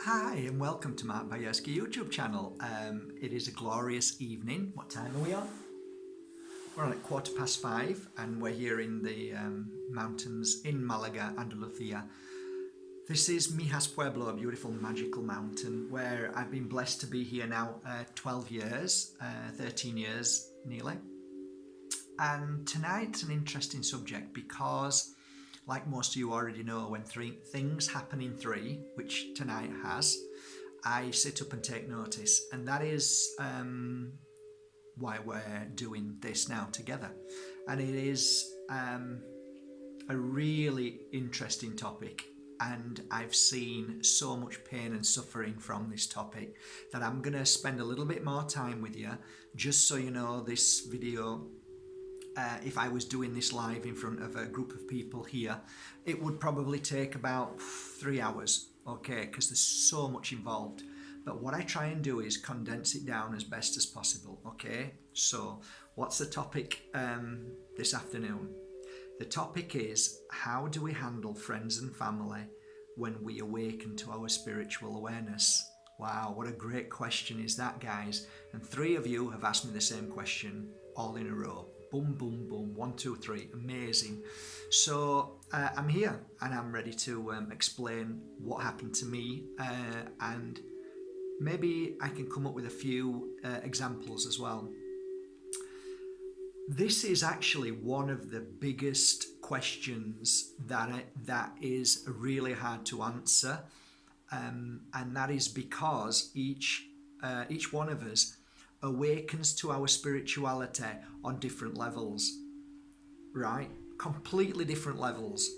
Hi and welcome to Mark Bajerski YouTube channel. It is a glorious evening. What time are we on? We're on at 5:15 and we're here in the mountains in Malaga, Andalusia. This is Mijas Pueblo, a beautiful magical mountain where I've been blessed to be here now 12 years, 13 years nearly. And tonight's an interesting subject because, like most of you already know, when things happen in three, which tonight has, I sit up and take notice. And that is why we're doing this now together. And it is a really interesting topic. And I've seen so much pain and suffering from this topic that I'm going to spend a little bit more time with you. Just so you know, this video, if I was doing this live in front of a group of people here, it would probably take about 3 hours, okay, because there's so much involved. But what I try and do is condense it down as best as possible, okay? So what's the topic this afternoon? The topic is, how do we handle friends and family when we awaken to our spiritual awareness? Wow, what a great question is that, guys. And 3 of you have asked me the same question all in a row. Boom, boom, boom, 1, 2, 3, amazing. So I'm here and I'm ready to explain what happened to me and maybe I can come up with a few examples as well. This is actually one of the biggest questions that is really hard to answer, and that is because each one of us awakens to our spirituality on different levels, right? Completely different levels.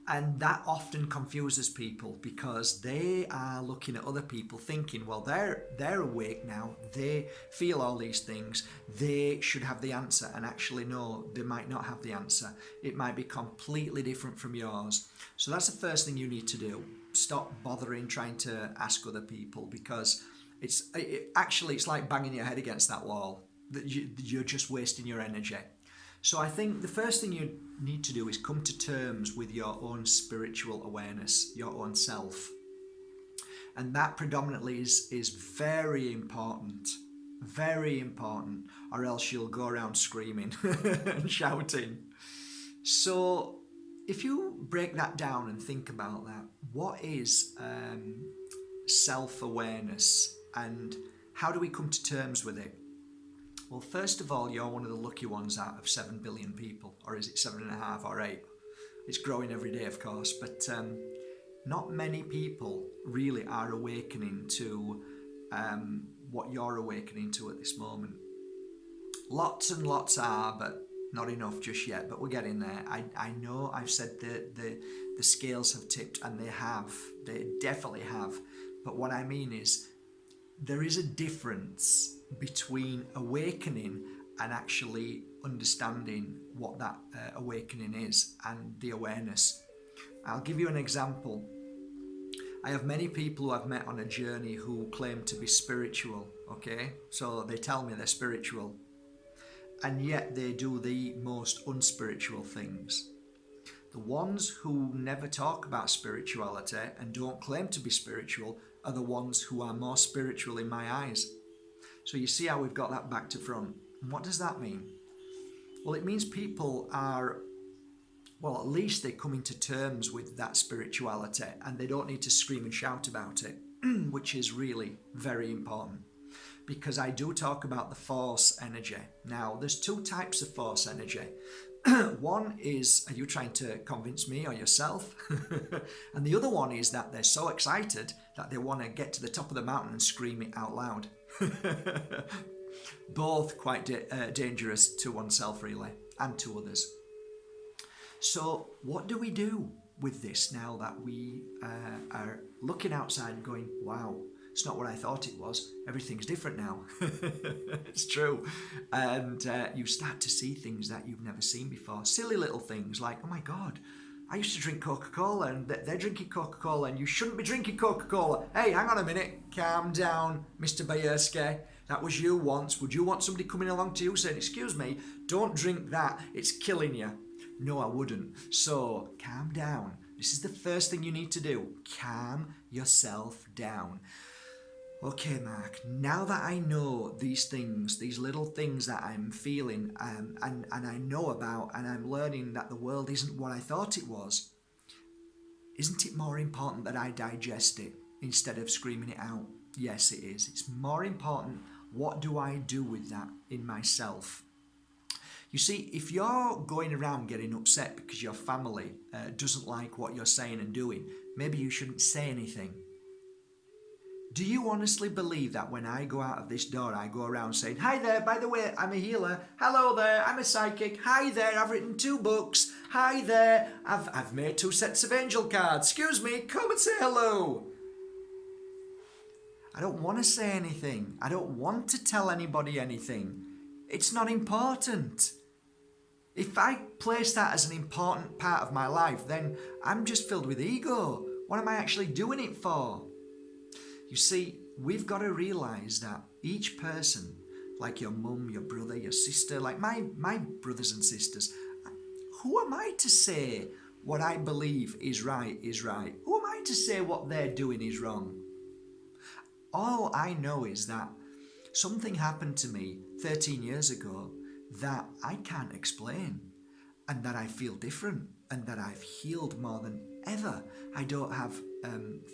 And that often confuses people because they are looking at other people thinking, well, they're awake now, they feel all these things, they should have the answer. And actually, no, they might not have the answer. It might be completely different from yours. So that's the first thing you need to do. Stop bothering trying to ask other people, because it's like banging your head against that wall. That you're just wasting your energy. So I think the first thing you need to do is come to terms with your own spiritual awareness, your own self. And that predominantly is very important, or else you'll go around screaming and shouting. So if you break that down and think about that, what is self-awareness and how do we come to terms with it? Well, first of all, you're one of the lucky ones out of 7 billion people, or is it 7.5 or 8? It's growing every day, of course, but not many people really are awakening to what you're awakening to at this moment. Lots and lots are, but not enough just yet, but we're getting there. I know I've said that the scales have tipped, and they definitely have, but what I mean is there is a difference between awakening and actually understanding what that awakening is and the awareness. I'll give you an example. I have many people who I've met on a journey who claim to be spiritual, okay? So they tell me they're spiritual, and yet they do the most unspiritual things. The ones who never talk about spirituality and don't claim to be spiritual are the ones who are more spiritual in my eyes. So you see how we've got that back to front. And what does that mean? Well, it means people are, well, at least they're coming to terms with that spirituality and they don't need to scream and shout about it, which is really very important. Because I do talk about the force energy. Now, there's 2 types of force energy. One is, are you trying to convince me or yourself? And the other one is that they're so excited that they want to get to the top of the mountain and scream it out loud. Both quite dangerous to oneself, really, and to others. So what do we do with this now that we are looking outside and going, wow, it's not what I thought it was. Everything's different now. It's true. And you start to see things that you've never seen before. Silly little things like, oh my God, I used to drink Coca-Cola and they're drinking Coca-Cola and you shouldn't be drinking Coca-Cola. Hey, hang on a minute. Calm down, Mr. Bajerski. That was you once. Would you want somebody coming along to you saying, excuse me, don't drink that. It's killing you. No, I wouldn't. So calm down. This is the first thing you need to do. Calm yourself down. Okay, Mark, now that I know these things, these little things that I'm feeling and I know about, and I'm learning that the world isn't what I thought it was, isn't it more important that I digest it instead of screaming it out? Yes, it is. It's more important. What do I do with that in myself? You see, if you're going around getting upset because your family doesn't like what you're saying and doing, maybe you shouldn't say anything. Do you honestly believe that when I go out of this door, I go around saying, hi there, by the way, I'm a healer. Hello there, I'm a psychic. Hi there, I've written 2 books. Hi there, I've made 2 sets of angel cards. Excuse me, come and say hello. I don't want to say anything. I don't want to tell anybody anything. It's not important. If I place that as an important part of my life, then I'm just filled with ego. What am I actually doing it for? You see, we've got to realise that each person, like your mum, your brother, your sister, like my brothers and sisters, who am I to say what I believe is right is right? Who am I to say what they're doing is wrong? All I know is that something happened to me 13 years ago that I can't explain, and that I feel different, and that I've healed more than ever. I don't have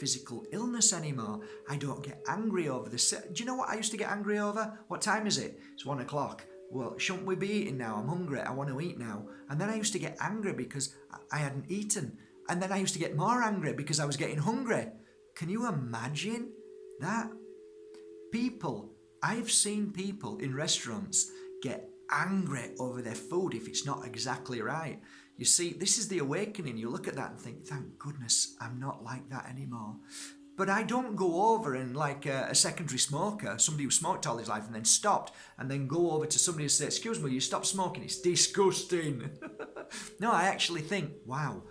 physical illness anymore. I don't get angry over this. Do you know what I used to get angry over? What time is it? It's 1 o'clock. Well, shouldn't we be eating now? I'm hungry. I want to eat now. And then I used to get angry because I hadn't eaten. And then I used to get more angry because I was getting hungry. Can you imagine that? I've seen people in restaurants get angry over their food if it's not exactly right. You see, this is the awakening. You look at that and think, thank goodness I'm not like that anymore. But I don't go over and like a secondary smoker, somebody who smoked all his life and then stopped, and then go over to somebody and say, excuse me, you stop smoking, it's disgusting. No, I actually think, wow,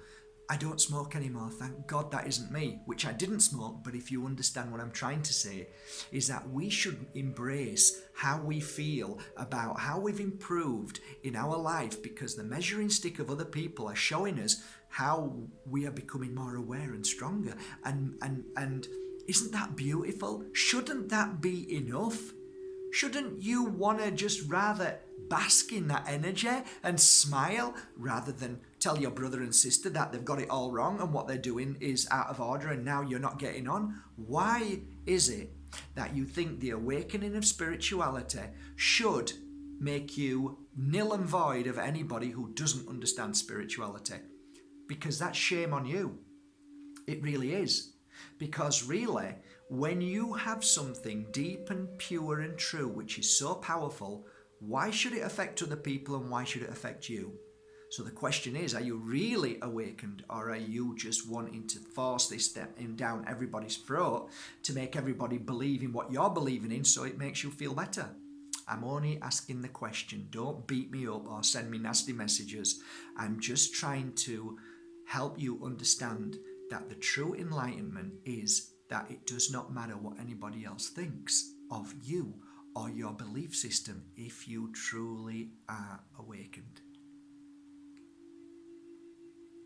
I don't smoke anymore, thank God that isn't me, which I didn't smoke. But if you understand what I'm trying to say, is that we should embrace how we feel about how we've improved in our life, because the measuring stick of other people are showing us how we are becoming more aware and stronger. And isn't that beautiful? Shouldn't that be enough? Shouldn't you want to just rather bask in that energy and smile rather than tell your brother and sister that they've got it all wrong and what they're doing is out of order and now you're not getting on? Why is it that you think the awakening of spirituality should make you nil and void of anybody who doesn't understand spirituality? Because that's shame on you. It really is. Because really, when you have something deep and pure and true, which is so powerful, why should it affect other people and why should it affect you? So the question is, are you really awakened, or are you just wanting to force this down everybody's throat to make everybody believe in what you're believing in so it makes you feel better? I'm only asking the question. Don't beat me up or send me nasty messages. I'm just trying to help you understand that the true enlightenment is that it does not matter what anybody else thinks of you or your belief system if you truly are awakened.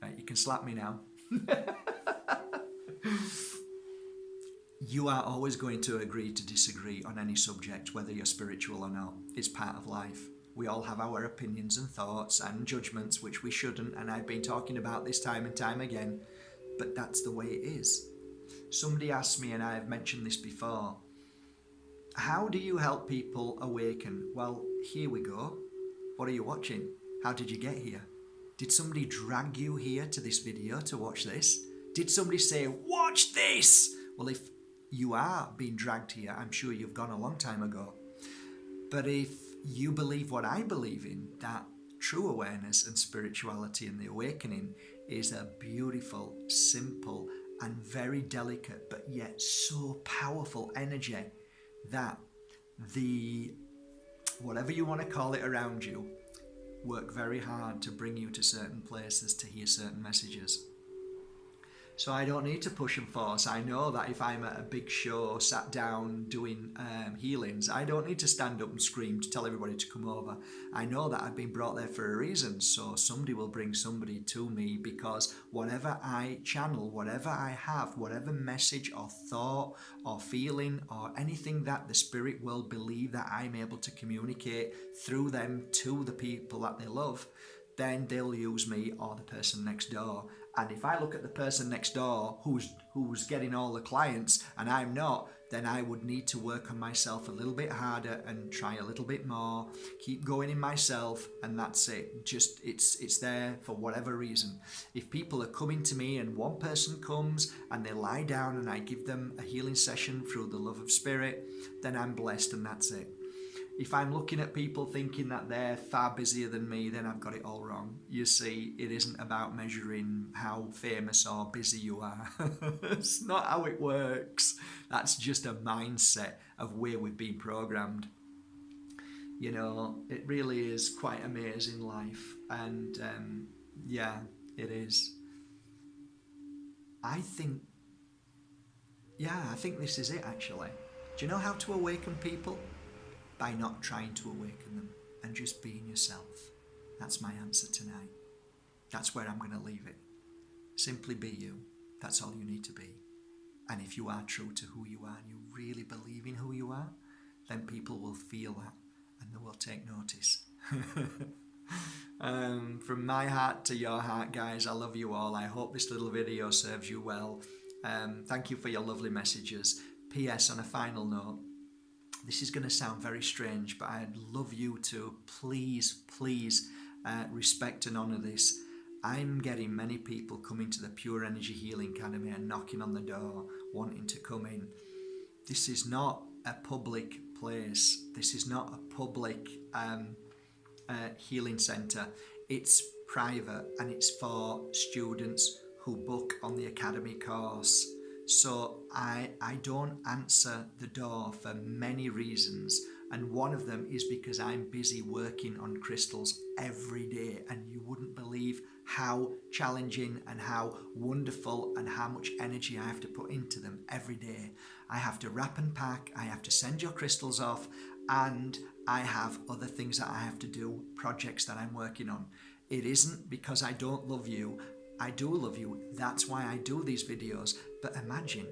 Right, you can slap me now. You are always going to agree to disagree on any subject, whether you're spiritual or not. It's part of life. We all have our opinions and thoughts and judgments, which we shouldn't, and I've been talking about this time and time again, but that's the way it is. Somebody asked me, and I have mentioned this before, how do you help people awaken? Well, here we go. What are you watching? How did you get here? Did somebody drag you here to this video to watch this? Did somebody say, watch this? Well, if you are being dragged here, I'm sure you've gone a long time ago. But if you believe what I believe in, that true awareness and spirituality and the awakening is a beautiful, simple, and very delicate, but yet so powerful energy that the, whatever you want to call it around you, work very hard to bring you to certain places to hear certain messages. So I don't need to push and force. I know that if I'm at a big show, sat down doing healings, I don't need to stand up and scream to tell everybody to come over. I know that I've been brought there for a reason. So somebody will bring somebody to me, because whatever I channel, whatever I have, whatever message or thought or feeling or anything that the spirit world believe that I'm able to communicate through them to the people that they love, then they'll use me or the person next door. And if I look at the person next door who's getting all the clients and I'm not, then I would need to work on myself a little bit harder and try a little bit more, keep going in myself, and that's it. Just it's there for whatever reason. If people are coming to me and one person comes and they lie down and I give them a healing session through the love of spirit, then I'm blessed and that's it. If I'm looking at people thinking that they're far busier than me, then I've got it all wrong. You see, it isn't about measuring how famous or busy you are. It's not how it works. That's just a mindset of where we've been programmed. You know, it really is quite amazing life. And yeah, it is. I think this is it actually. Do you know how to awaken people? By not trying to awaken them and just being yourself. That's my answer tonight. That's where I'm going to leave it. Simply be you. That's all you need to be. And if you are true to who you are and you really believe in who you are, then people will feel that and they will take notice. From my heart to your heart, guys, I love you all. I hope this little video serves you well. Thank you for your lovely messages. P.S. on a final note, this is going to sound very strange, but I'd love you to please respect and honour this. I'm getting many people coming to the Pure Energy Healing Academy and knocking on the door, wanting to come in. This is not a public place. This is not a public healing centre. It's private and it's for students who book on the academy course. So I don't answer the door for many reasons, and one of them is because I'm busy working on crystals every day, and you wouldn't believe how challenging and how wonderful and how much energy I have to put into them every day. I have to wrap and pack, I have to send your crystals off, and I have other things that I have to do, projects that I'm working on. It isn't because I don't love you. I do love you. That's why I do these videos. But imagine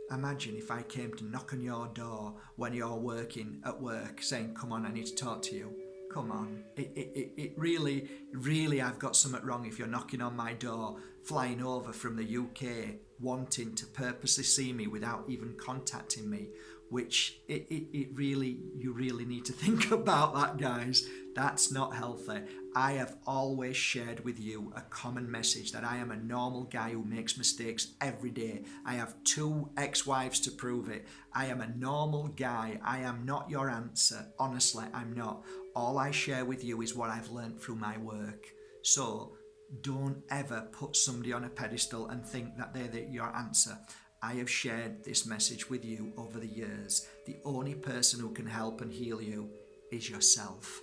if I came to knock on your door when you're working at work saying, come on, I need to talk to you. Come on. It really, I've got something wrong if you're knocking on my door, flying over from the UK, wanting to purposely see me without even contacting me, which you really need to think about that, guys. That's not healthy. I have always shared with you a common message that I am a normal guy who makes mistakes every day. I have 2 ex-wives to prove it. I am a normal guy. I am not your answer. Honestly, I'm not. All I share with you is what I've learned through my work. So don't ever put somebody on a pedestal and think that they're your answer. I have shared this message with you over the years. The only person who can help and heal you is yourself.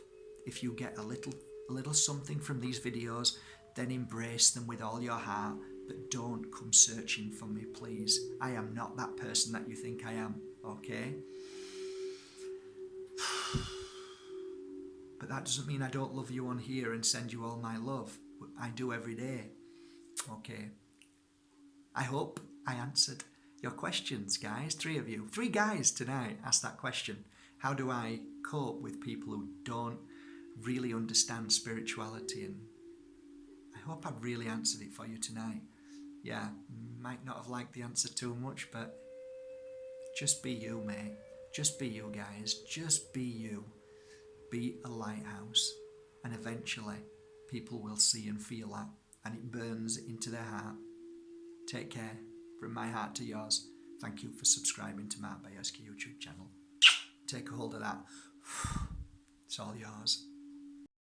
If you get a little something from these videos, then embrace them with all your heart, but don't come searching for me, please. I am not that person that you think I am, okay? But that doesn't mean I don't love you on here and send you all my love. I do every day, okay? I hope I answered your questions, guys. 3 of you. 3 guys tonight asked that question. How do I cope with people who don't really understand spirituality? And I hope I've really answered it for you tonight. Yeah, might not have liked the answer too much, but just be you, mate. Just be you, guys. Just be you. Be a lighthouse. And eventually, people will see and feel that, and it burns into their heart. Take care. From my heart to yours. Thank you for subscribing to my P.E.H YouTube channel. Take a hold of that. It's all yours.